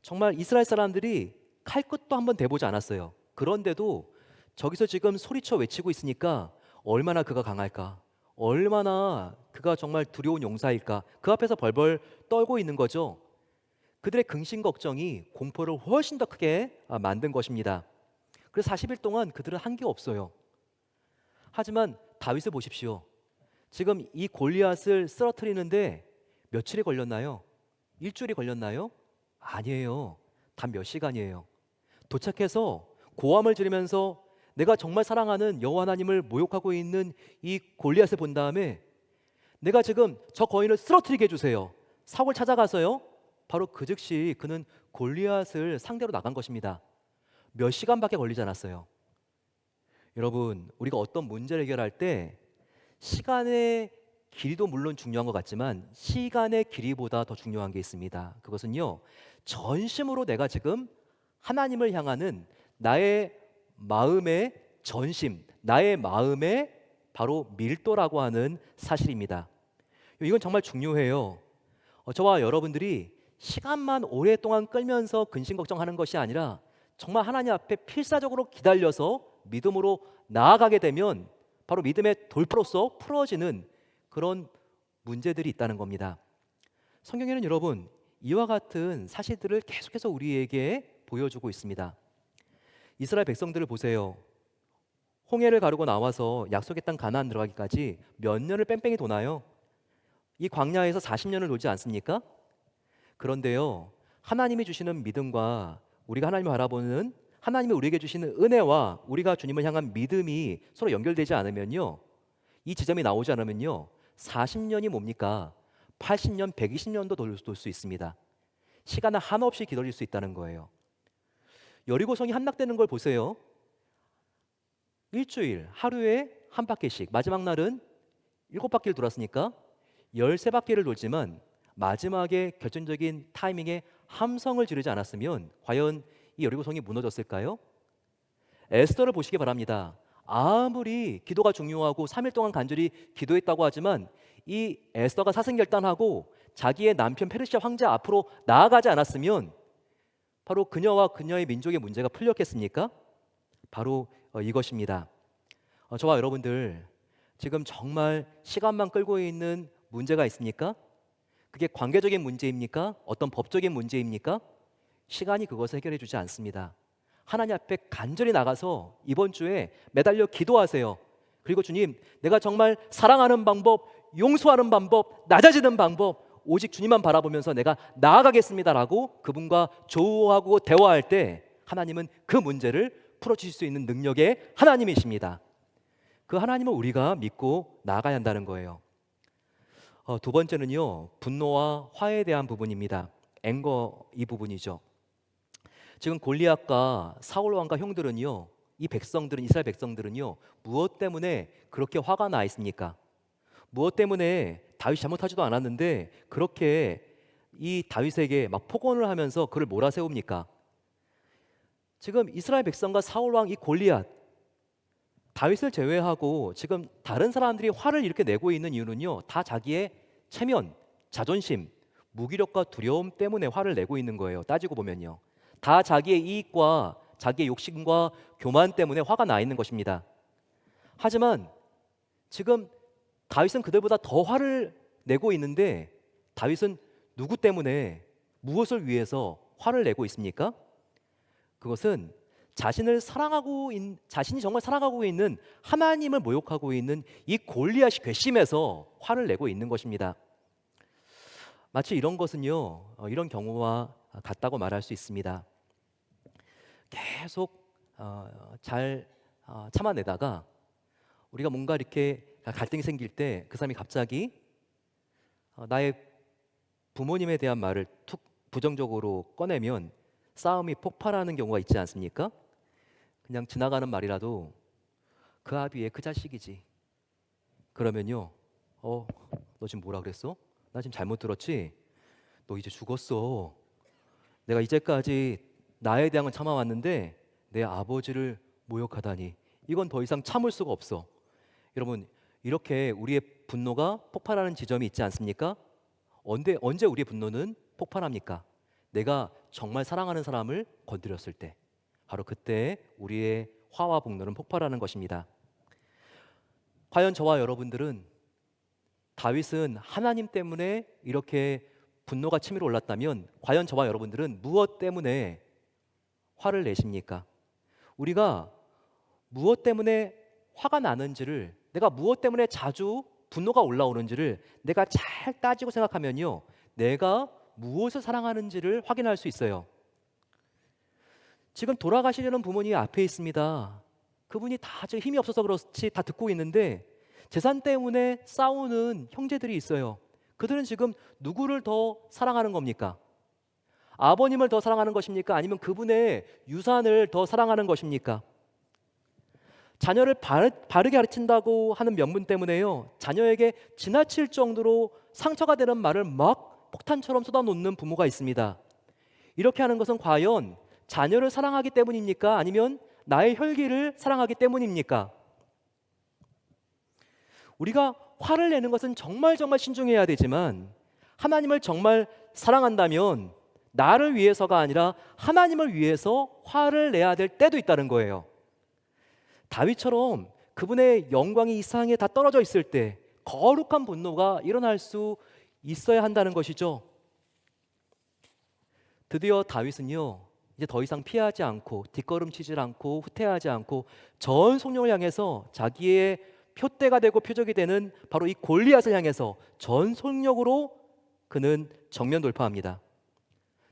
정말 이스라엘 사람들이 칼끝도 한번 대보지 않았어요. 그런데도 저기서 지금 소리쳐 외치고 있으니까 얼마나 그가 강할까, 얼마나 그가 정말 두려운 용사일까, 그 앞에서 벌벌 떨고 있는 거죠. 그들의 근심 걱정이 공포를 훨씬 더 크게 만든 것입니다. 그래서 40일 동안 그들은 한 게 없어요. 하지만 다윗을 보십시오. 지금 이 골리앗을 쓰러뜨리는데 며칠이 걸렸나요? 일주일이 걸렸나요? 아니에요. 단 몇 시간이에요. 도착해서 고함을 지르면서 내가 정말 사랑하는 여호와 하나님을 모욕하고 있는 이 골리앗을 본 다음에 내가 지금 저 거인을 쓰러뜨리게 해주세요. 사울 찾아가서요. 바로 그 즉시 그는 골리앗을 상대로 나간 것입니다. 몇 시간밖에 걸리지 않았어요. 여러분, 우리가 어떤 문제를 해결할 때 시간의 길이도 물론 중요한 것 같지만 시간의 길이보다 더 중요한 게 있습니다. 그것은요, 전심으로 내가 지금 하나님을 향하는 나의 마음의 전심, 나의 마음의 바로 밀도라고 하는 사실입니다. 이건 정말 중요해요. 저와 여러분들이 시간만 오랫동안 끌면서 근심 걱정하는 것이 아니라 정말 하나님 앞에 필사적으로 기다려서 믿음으로 나아가게 되면 바로 믿음의 돌파로서 풀어지는 그런 문제들이 있다는 겁니다. 성경에는 여러분 이와 같은 사실들을 계속해서 우리에게 보여주고 있습니다. 이스라엘 백성들을 보세요. 홍해를 가르고 나와서 약속의 땅 가나안 들어가기까지 몇 년을 뺑뺑이 도나요? 이 광야에서 40년을 돌지 않습니까? 그런데요, 하나님이 주시는 믿음과 우리가 하나님을 바라보는 하나님이 우리에게 주시는 은혜와 우리가 주님을 향한 믿음이 서로 연결되지 않으면요, 이 지점이 나오지 않으면요, 40년이 뭡니까? 80년, 120년도 돌 수 있습니다. 시간은 한없이 기다릴 수 있다는 거예요. 여리고성이 함락되는 걸 보세요. 일주일, 하루에 한 바퀴씩, 마지막 날은 7바퀴를 돌았으니까 13바퀴를 돌지만 마지막에 결정적인 타이밍에 함성을 지르지 않았으면 과연 이 여리고성이 무너졌을까요? 에스더를 보시기 바랍니다. 아무리 기도가 중요하고 3일 동안 간절히 기도했다고 하지만 이 에스더가 사생결단하고 자기의 남편 페르시아 황제 앞으로 나아가지 않았으면 바로 그녀와 그녀의 민족의 문제가 풀렸겠습니까? 바로 이것입니다. 저와 여러분들 지금 정말 시간만 끌고 있는 문제가 있습니까? 그게 관계적인 문제입니까? 어떤 법적인 문제입니까? 시간이 그것을 해결해 주지 않습니다. 하나님 앞에 간절히 나가서 이번 주에 매달려 기도하세요. 그리고 주님, 내가 정말 사랑하는 방법, 용서하는 방법, 낮아지는 방법 오직 주님만 바라보면서 내가 나아가겠습니다라고 그분과 조우하고 대화할 때 하나님은 그 문제를 풀어주실 수 있는 능력의 하나님이십니다. 그 하나님을 우리가 믿고 나아가야 한다는 거예요. 두 번째는요, 분노와 화에 대한 부분입니다. 앵거 이 부분이죠. 지금 골리앗과 사울 왕과 형들은요, 이 백성들은 이스라엘 백성들은요, 무엇 때문에 그렇게 화가 나 있습니까? 무엇 때문에 다윗이 잘못하지도 않았는데 그렇게 이 다윗에게 막 폭언을 하면서 그를 몰아세웁니까? 지금 이스라엘 백성과 사울 왕 이 골리앗 다윗을 제외하고 지금 다른 사람들이 화를 이렇게 내고 있는 이유는요, 다 자기의 체면, 자존심, 무기력과 두려움 때문에 화를 내고 있는 거예요. 따지고 보면요, 다 자기의 이익과 자기의 욕심과 교만 때문에 화가 나 있는 것입니다. 하지만 지금 다윗은 그들보다 더 화를 내고 있는데 다윗은 누구 때문에 무엇을 위해서 화를 내고 있습니까? 그것은 자신이 정말 사랑하고 있는 하나님을 모욕하고 있는 이 골리앗이 괘씸해서 화를 내고 있는 것입니다. 마치 이런 것은요, 이런 경우와 같다고 말할 수 있습니다. 계속 잘 참아내다가 우리가 뭔가 이렇게 갈등이 생길 때 그 사람이 갑자기 나의 부모님에 대한 말을 툭 부정적으로 꺼내면 싸움이 폭발하는 경우가 있지 않습니까? 그냥 지나가는 말이라도 그 아비의 그 자식이지. 그러면요, 너 지금 뭐라 그랬어? 나 지금 잘못 들었지? 너 이제 죽었어. 내가 이제까지 나에 대한 건 참아왔는데 내 아버지를 모욕하다니 이건 더 이상 참을 수가 없어. 여러분, 이렇게 우리의 분노가 폭발하는 지점이 있지 않습니까? 언제 우리의 분노는 폭발합니까? 내가 정말 사랑하는 사람을 건드렸을 때, 바로 그때 우리의 화와 분노는 폭발하는 것입니다. 과연 저와 여러분들은 다윗은 하나님 때문에 이렇게 분노가 치밀어 올랐다면 과연 저와 여러분들은 무엇 때문에 화를 내십니까? 우리가 무엇 때문에 화가 나는지를, 내가 무엇 때문에 자주 분노가 올라오는지를 내가 잘 따지고 생각하면요, 내가 무엇을 사랑하는지를 확인할 수 있어요. 지금 돌아가시려는 부모님이 앞에 있습니다. 그분이 다 지금 힘이 없어서 그렇지 다 듣고 있는데 재산 때문에 싸우는 형제들이 있어요. 그들은 지금 누구를 더 사랑하는 겁니까? 아버님을 더 사랑하는 것입니까? 아니면 그분의 유산을 더 사랑하는 것입니까? 자녀를 바르게 가르친다고 하는 명분 때문에요, 자녀에게 지나칠 정도로 상처가 되는 말을 막 폭탄처럼 쏟아놓는 부모가 있습니다. 이렇게 하는 것은 과연 자녀를 사랑하기 때문입니까? 아니면 나의 혈기를 사랑하기 때문입니까? 우리가 화를 내는 것은 정말 신중해야 되지만 하나님을 정말 사랑한다면 나를 위해서가 아니라 하나님을 위해서 화를 내야 될 때도 있다는 거예요. 다윗처럼 그분의 영광이 이 세상에 다 떨어져 있을 때 거룩한 분노가 일어날 수 있어야 한다는 것이죠. 드디어 다윗은요, 이제 더 이상 피하지 않고 뒷걸음치지 않고 후퇴하지 않고 전 성령을 향해서 자기의 표대가 되고 표적이 되는 바로 이 골리앗을 향해서 전 속력으로 그는 정면 돌파합니다.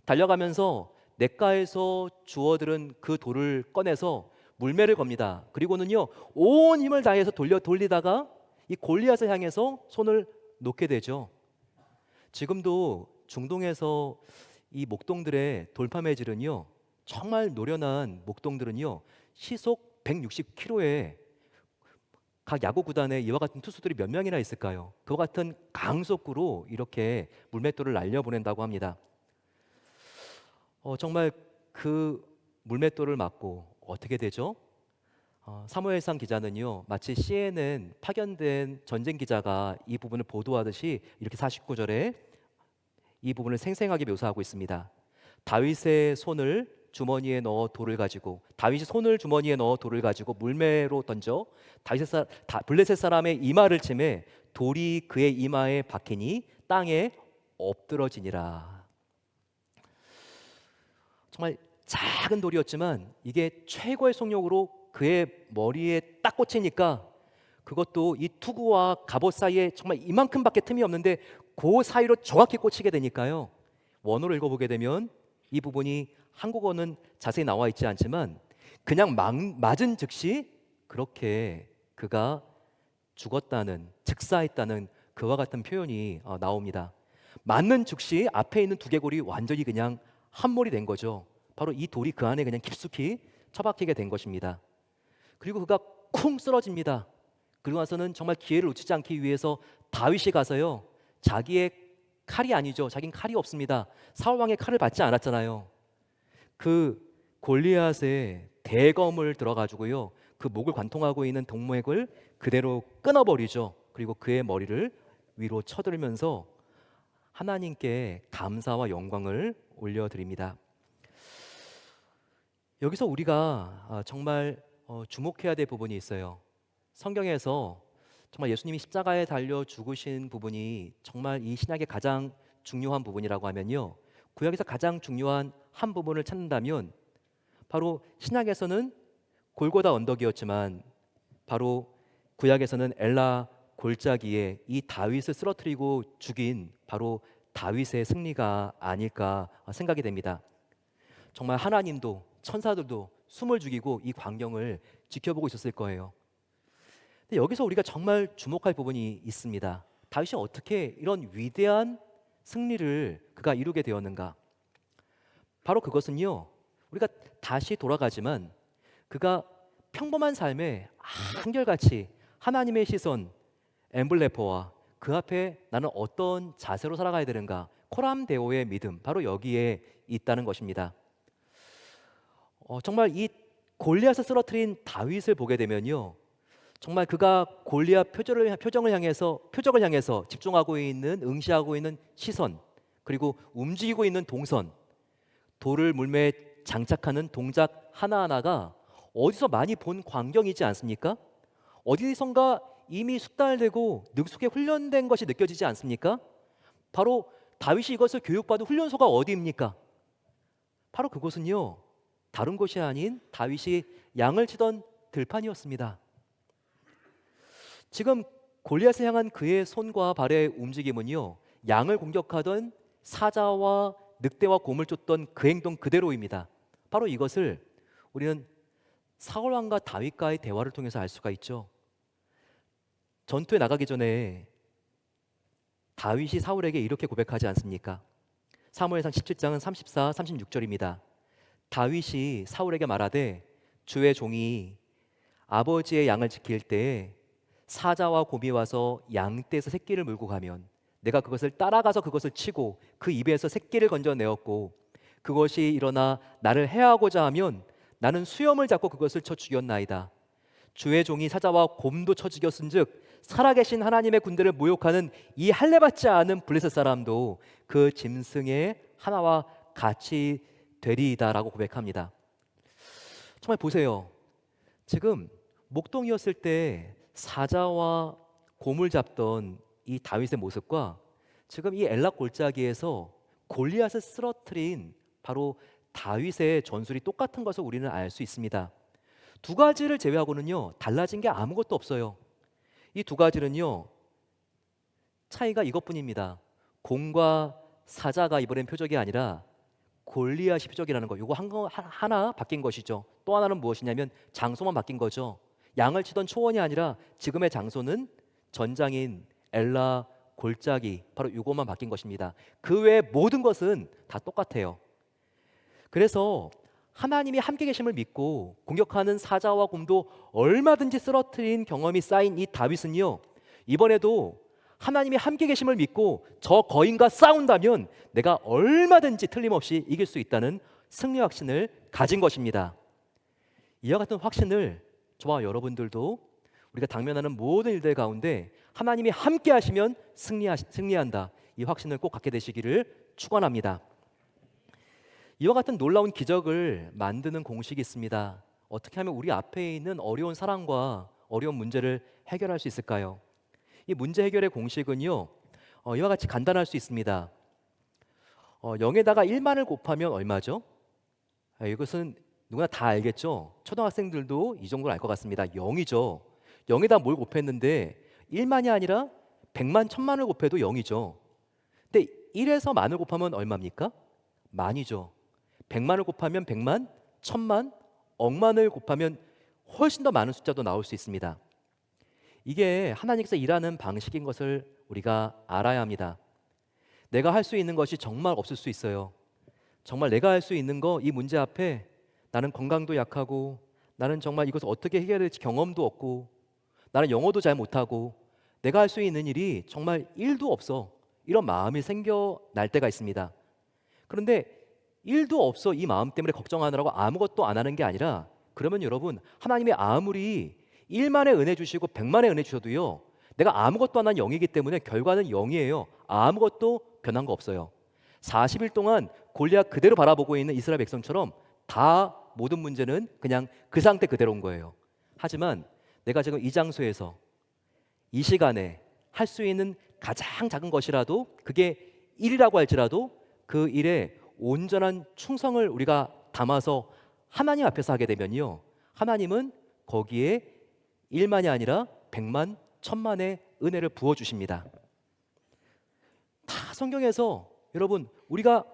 달려가면서 냇가에서 주워들은 그 돌을 꺼내서 물매를 겁니다. 그리고는요, 온 힘을 다해서 돌리다가 이 골리앗을 향해서 손을 놓게 되죠. 지금도 중동에서 이 목동들의 돌파 매질은요, 정말 노련한 목동들은요, 시속 160km에 각 야구 구단에 이와 같은 투수들이 몇 명이나 있을까요? 그와 같은 강속구로 이렇게 물맷돌을 날려보낸다고 합니다. 정말 그 물맷돌을 맞고 어떻게 되죠? 사무엘상 기자는요, 마치 CNN 파견된 전쟁 기자가 이 부분을 보도하듯이 이렇게 49절에 이 부분을 생생하게 묘사하고 있습니다. 다윗의 손을 주머니에 넣어 돌을 가지고, 다윗이 손을 주머니에 넣어 돌을 가지고 물매로 던져 블레셋 사람의 이마를 치매 돌이 그의 이마에 박히니 땅에 엎드러지니라. 정말 작은 돌이었지만 이게 최고의 속력으로 그의 머리에 딱 꽂히니까 그것도 이 투구와 갑옷 사이에 정말 이만큼밖에 틈이 없는데 그 사이로 정확히 꽂히게 되니까요, 원어로 읽어보게 되면 이 부분이 한국어는 자세히 나와 있지 않지만 그냥 맞은 즉시 그렇게 그가 죽었다는, 즉사했다는 그와 같은 표현이 나옵니다. 맞는 즉시 앞에 있는 두개골이 완전히 그냥 함몰이 된 거죠. 바로 이 돌이 그 안에 그냥 깊숙이 처박히게 된 것입니다. 그리고 그가 쿵 쓰러집니다. 그리고 나서는 정말 기회를 놓치지 않기 위해서 다윗이 가서요, 자기의 칼이 아니죠, 자긴 칼이 없습니다. 사울왕의 칼을 받지 않았잖아요. 그 골리앗의 대검을 들어가지고요, 그 목을 관통하고 있는 동맥을 그대로 끊어버리죠. 그리고 그의 머리를 위로 쳐들면서 하나님께 감사와 영광을 올려드립니다. 여기서 우리가 정말 주목해야 될 부분이 있어요. 성경에서 정말 예수님이 십자가에 달려 죽으신 부분이 정말 이 신약의 가장 중요한 부분이라고 하면요, 구약에서 가장 중요한 한 부분을 찾는다면 바로 신약에서는 골고다 언덕이었지만 바로 구약에서는 엘라 골짜기에 이 다윗을 쓰러뜨리고 죽인 바로 다윗의 승리가 아닐까 생각이 됩니다. 정말 하나님도 천사들도 숨을 죽이고 이 광경을 지켜보고 있었을 거예요. 근데 여기서 우리가 정말 주목할 부분이 있습니다. 다윗이 어떻게 이런 위대한 승리를 그가 이루게 되었는가? 바로 그것은요, 우리가 다시 돌아가지만 그가 평범한 삶에 한결같이 하나님의 시선, 엠블레퍼와 그 앞에 나는 어떤 자세로 살아가야 되는가, 코람데오의 믿음, 바로 여기에 있다는 것입니다. 정말 이 골리앗을 쓰러뜨린 다윗을 보게 되면요, 정말 그가 골리앗 표적을 향해서 집중하고 있는, 응시하고 있는 시선, 그리고 움직이고 있는 동선, 돌을 물매에 장착하는 동작 하나하나가 어디서 많이 본 광경이지 않습니까? 어디선가 이미 숙달되고 능숙하게 훈련된 것이 느껴지지 않습니까? 바로 다윗이 이것을 교육받은 훈련소가 어디입니까? 바로 그곳은요, 다른 곳이 아닌 다윗이 양을 치던 들판이었습니다. 지금 골리앗을 향한 그의 손과 발의 움직임은요, 양을 공격하던 사자와 늑대와 곰을 쫓던 그 행동 그대로입니다. 바로 이것을 우리는 사울 왕과 다윗과의 대화를 통해서 알 수가 있죠. 전투에 나가기 전에 다윗이 사울에게 이렇게 고백하지 않습니까? 사무엘상 17장은 34, 36절입니다. 다윗이 사울에게 말하되 주의 종이 아버지의 양을 지킬 때에 사자와 곰이 와서 양떼에서 새끼를 물고 가면 내가 그것을 따라가서 그것을 치고 그 입에서 새끼를 건져내었고 그것이 일어나 나를 해하고자 하면 나는 수염을 잡고 그것을 쳐 죽였나이다. 주의 종이 사자와 곰도 쳐 죽였은즉 살아계신 하나님의 군대를 모욕하는 이 할례받지 않은 블레셋 사람도 그 짐승의 하나와 같이 되리이다라고 고백합니다. 정말 보세요. 지금 목동이었을 때 사자와 곰을 잡던 이 다윗의 모습과 지금 이 엘라 골짜기에서 골리앗을 쓰러뜨린 바로 다윗의 전술이 똑같은 것을 우리는 알 수 있습니다. 두 가지를 제외하고는요, 달라진 게 아무것도 없어요. 이 두 가지는요, 차이가 이것뿐입니다. 곰과 사자가 이번엔 표적이 아니라 골리앗이 표적이라는 거. 이거 하나 바뀐 것이죠. 또 하나는 무엇이냐면 장소만 바뀐 거죠. 양을 치던 초원이 아니라 지금의 장소는 전장인 엘라 골짜기, 바로 이것만 바뀐 것입니다. 그 외의 모든 것은 다 똑같아요. 그래서 하나님이 함께 계심을 믿고 공격하는 사자와 곰도 얼마든지 쓰러뜨린 경험이 쌓인 이 다윗은요, 이번에도 하나님이 함께 계심을 믿고 저 거인과 싸운다면 내가 얼마든지 틀림없이 이길 수 있다는 승리 확신을 가진 것입니다. 이와 같은 확신을 저와 여러분들도 우리가 당면하는 모든 일들 가운데 하나님이 함께 하시면 승리한다, 이 확신을 꼭 갖게 되시기를 축원합니다. 이와 같은 놀라운 기적을 만드는 공식이 있습니다. 어떻게 하면 우리 앞에 있는 어려운 사랑과 어려운 문제를 해결할 수 있을까요? 이 문제 해결의 공식은요, 이와 같이 간단할 수 있습니다. 0에다가 1만을 곱하면 얼마죠? 이것은 누구나 다 알겠죠? 초등학생들도 이 정도는 알 것 같습니다. 0이죠. 0에다 뭘 곱했는데 1만이 아니라 100만, 1000만을 곱해도 0이죠. 근데 1에서 만을 곱하면 얼마입니까? 만이죠. 100만을 곱하면 100만, 1000만, 억만을 곱하면 훨씬 더 많은 숫자도 나올 수 있습니다. 이게 하나님께서 일하는 방식인 것을 우리가 알아야 합니다. 내가 할 수 있는 것이 정말 없을 수 있어요. 정말 내가 할 수 있는 거, 이 문제 앞에 나는 건강도 약하고, 나는 정말 이것을 어떻게 해결해야 될지 경험도 없고, 나는 영어도 잘 못하고, 내가 할 수 있는 일이 정말 1도 없어, 이런 마음이 생겨날 때가 있습니다. 그런데 1도 없어, 이 마음 때문에 걱정하느라고 아무것도 안 하는 게 아니라, 그러면 여러분, 하나님이 아무리 1만의 은혜 주시고 100만의 은혜 주셔도요, 내가 아무것도 안 한 0이기 때문에 결과는 0이에요. 아무것도 변한 거 없어요. 40일 동안 골리앗 그대로 바라보고 있는 이스라엘 백성처럼 다 모든 문제는 그냥 그 상태 그대로인 거예요. 하지만 내가 지금 이 장소에서 이 시간에 할 수 있는 가장 작은 것이라도, 그게 일이라고 할지라도 그 일에 온전한 충성을 우리가 담아서 하나님 앞에서 하게 되면요, 하나님은 거기에 1만이 아니라 100만, 1000만의 은혜를 부어주십니다. 다 성경에서 여러분, 우리가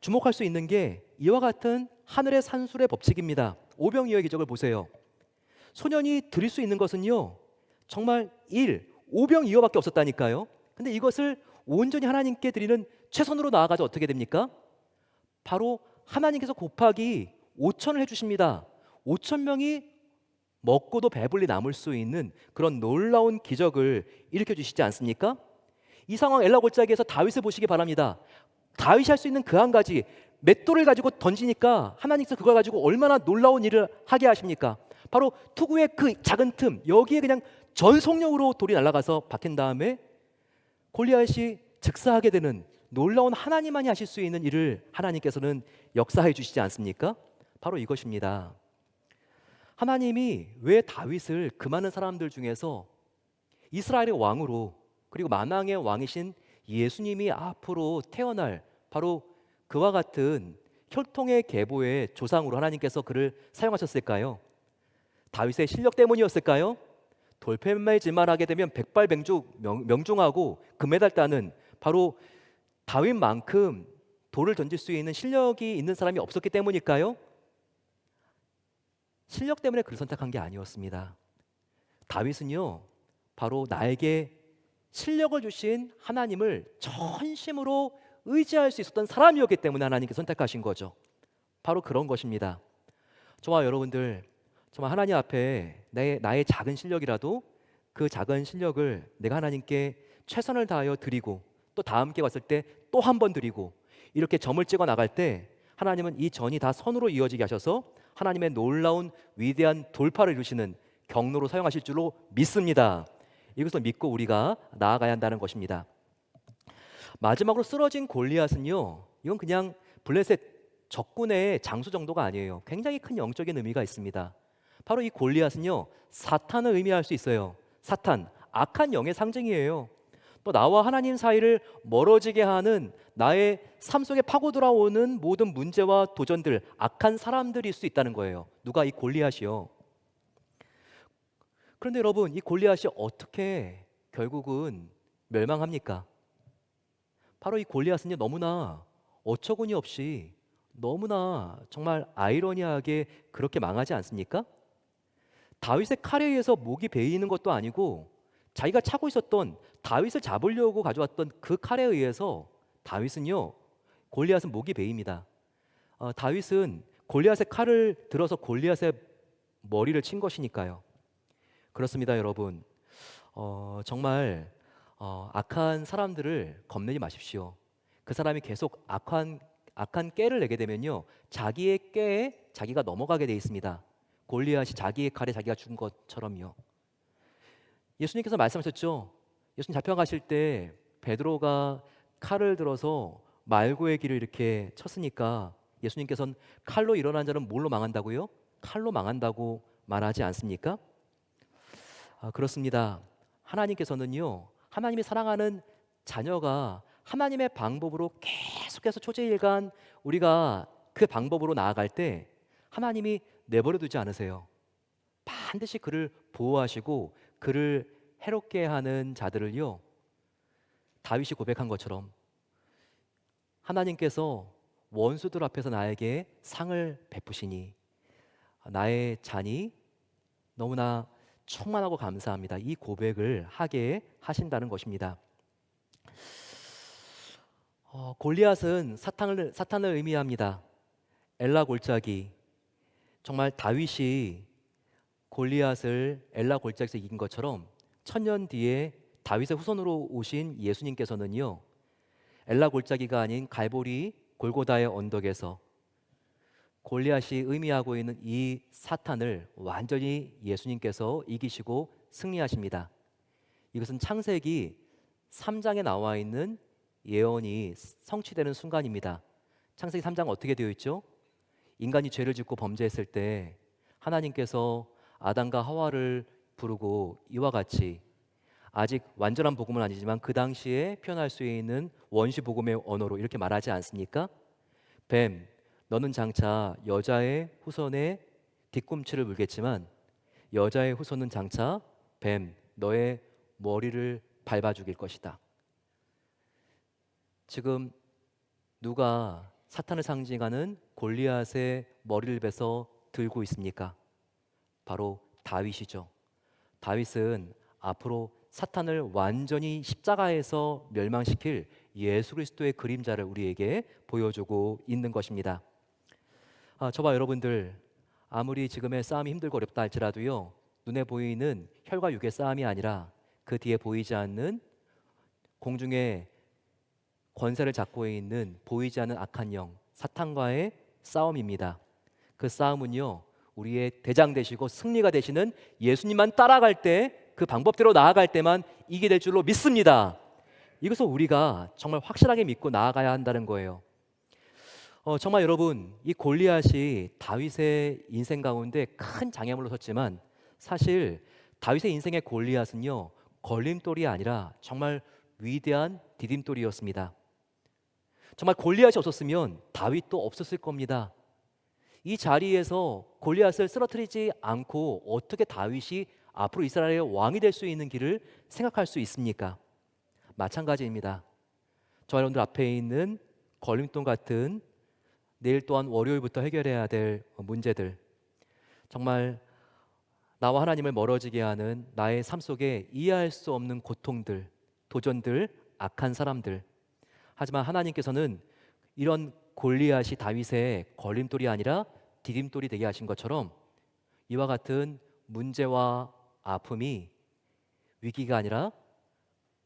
주목할 수 있는 게 이와 같은 하늘의 산술의 법칙입니다. 오병이어의 기적을 보세요. 소년이 드릴 수 있는 것은요, 정말 오병이어밖에 없었다니까요. 근데 이것을 온전히 하나님께 드리는 최선으로 나아가서 어떻게 됩니까? 바로 하나님께서 곱하기 5천을 해주십니다. 5천 명이 먹고도 배불리 남을 수 있는 그런 놀라운 기적을 일으켜 주시지 않습니까? 이 상황 엘라 골짜기에서 다윗을 보시기 바랍니다. 다윗이 할 수 있는 그 한 가지, 맷돌을 가지고 던지니까 하나님께서 그걸 가지고 얼마나 놀라운 일을 하게 하십니까? 바로 투구의 그 작은 틈, 여기에 그냥 전속력으로 돌이 날아가서 박힌 다음에 골리앗이 즉사하게 되는 놀라운, 하나님만이 하실 수 있는 일을 하나님께서는 역사해 주시지 않습니까? 바로 이것입니다. 하나님이 왜 다윗을 그 많은 사람들 중에서 이스라엘의 왕으로, 그리고 만왕의 왕이신 예수님이 앞으로 태어날 바로 그와 같은 혈통의 계보의 조상으로 하나님께서 그를 사용하셨을까요? 다윗의 실력 때문이었을까요? 돌팔매질만 하게 되면 백발백중 명중하고 금메달 따는 바로 다윗만큼 돌을 던질 수 있는 실력이 있는 사람이 없었기 때문일까요? 실력 때문에 그를 선택한 게 아니었습니다. 다윗은요, 바로 나에게 실력을 주신 하나님을 전심으로 의지할 수 있었던 사람이었기 때문에 하나님께 선택하신 거죠. 바로 그런 것입니다. 저와 여러분들, 정말 하나님 앞에 나의 작은 실력이라도 그 작은 실력을 내가 하나님께 최선을 다하여 드리고 또 다음 기회 왔을 때 또 한 번 드리고 이렇게 점을 찍어 나갈 때 하나님은 이 전이 다 선으로 이어지게 하셔서 하나님의 놀라운 위대한 돌파를 이루시는 경로로 사용하실 줄로 믿습니다. 이것을 믿고 우리가 나아가야 한다는 것입니다. 마지막으로 쓰러진 골리앗은요, 이건 그냥 블레셋 적군의 장수 정도가 아니에요. 굉장히 큰 영적인 의미가 있습니다. 바로 이 골리앗은요, 사탄을 의미할 수 있어요. 사탄, 악한 영의 상징이에요. 또 나와 하나님 사이를 멀어지게 하는 나의 삶 속에 파고 들어오는 모든 문제와 도전들, 악한 사람들일 수 있다는 거예요. 누가? 이 골리앗이요. 그런데 여러분, 이 골리앗이 어떻게 결국은 멸망합니까? 바로 이 골리앗은요, 너무나 어처구니 없이 너무나 정말 아이러니하게 그렇게 망하지 않습니까? 다윗의 칼에 의해서 목이 베이는 것도 아니고 자기가 차고 있었던 다윗을 잡으려고 가져왔던 그 칼에 의해서 다윗은요, 골리앗은 목이 베입니다. 다윗은 골리앗의 칼을 들어서 골리앗의 머리를 친 것이니까요. 그렇습니다, 여러분. 정말 악한 사람들을 겁내지 마십시오. 그 사람이 계속 악한 깨를 내게 되면요, 자기의 깨에 자기가 넘어가게 돼 있습니다. 골리앗이 자기의 칼에 자기가 죽은 것처럼요. 예수님께서 말씀하셨죠. 예수님 잡혀가실 때 베드로가 칼을 들어서 말고의 길을 이렇게 쳤으니까 예수님께서는 칼로 일어난 자는 뭘로 망한다고요? 칼로 망한다고 말하지 않습니까? 그렇습니다. 하나님께서는요, 하나님이 사랑하는 자녀가 하나님의 방법으로 계속해서 초제일간 우리가 그 방법으로 나아갈 때 하나님이 내버려 두지 않으세요. 반드시 그를 보호하시고 그를 해롭게 하는 자들을요, 다윗이 고백한 것처럼 하나님께서 원수들 앞에서 나에게 상을 베푸시니 나의 잔이 너무나 충만하고 감사합니다. 이 고백을 하게 하신다는 것입니다. 골리앗은 사탄을 의미합니다. 엘라 골짜기. 정말 다윗이 골리앗을 엘라 골짜기에서 이긴 것처럼 천년 뒤에 다윗의 후손으로 오신 예수님께서는요, 엘라 골짜기가 아닌 갈보리 골고다의 언덕에서 골리앗이 의미하고 있는 이 사탄을 완전히 예수님께서 이기시고 승리하십니다. 이것은 창세기 3장에 나와 있는 예언이 성취되는 순간입니다. 창세기 3장 어떻게 되어 있죠? 인간이 죄를 짓고 범죄했을 때 하나님께서 아담과 하와를 부르고 이와 같이, 아직 완전한 복음은 아니지만 그 당시에 표현할 수 있는 원시 복음의 언어로 이렇게 말하지 않습니까? 뱀, 너는 장차 여자의 후손의 뒤꿈치를 물겠지만 여자의 후손은 장차 뱀, 너의 머리를 밟아 죽일 것이다. 지금 누가 사탄을 상징하는 골리앗의 머리를 베서 들고 있습니까? 바로 다윗이죠. 다윗은 앞으로 사탄을 완전히 십자가에서 멸망시킬 예수 그리스도의 그림자를 우리에게 보여주고 있는 것입니다. 저와 여러분들, 아무리 지금의 싸움이 힘들고 어렵다 할지라도요, 눈에 보이는 혈과 육의 싸움이 아니라 그 뒤에 보이지 않는 공중의 권세를 잡고 있는 보이지 않는 악한 영, 사탄과의 싸움입니다. 그 싸움은요, 우리의 대장 되시고 승리가 되시는 예수님만 따라갈 때, 그 방법대로 나아갈 때만 이기게 될 줄로 믿습니다. 이것을 우리가 정말 확실하게 믿고 나아가야 한다는 거예요. 정말 여러분, 이 골리앗이 다윗의 인생 가운데 큰 장애물로 섰지만 사실 다윗의 인생의 골리앗은요, 걸림돌이 아니라 정말 위대한 디딤돌이었습니다. 정말 골리앗이 없었으면 다윗도 없었을 겁니다. 이 자리에서 골리앗을 쓰러뜨리지 않고 어떻게 다윗이 앞으로 이스라엘의 왕이 될 수 있는 길을 생각할 수 있습니까? 마찬가지입니다. 저와 여러분들 앞에 있는 걸림돌 같은 내일 또한 월요일부터 해결해야 될 문제들, 정말 나와 하나님을 멀어지게 하는 나의 삶 속에 이해할 수 없는 고통들, 도전들, 악한 사람들. 하지만 하나님께서는 이런 골리앗이 다윗의 걸림돌이 아니라 디딤돌이 되게 하신 것처럼 이와 같은 문제와 아픔이 위기가 아니라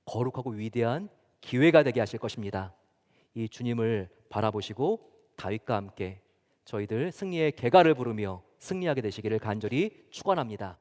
거룩하고 위대한 기회가 되게 하실 것입니다. 이 주님을 바라보시고 다윗과 함께 저희들 승리의 개가를 부르며 승리하게 되시기를 간절히 축원합니다.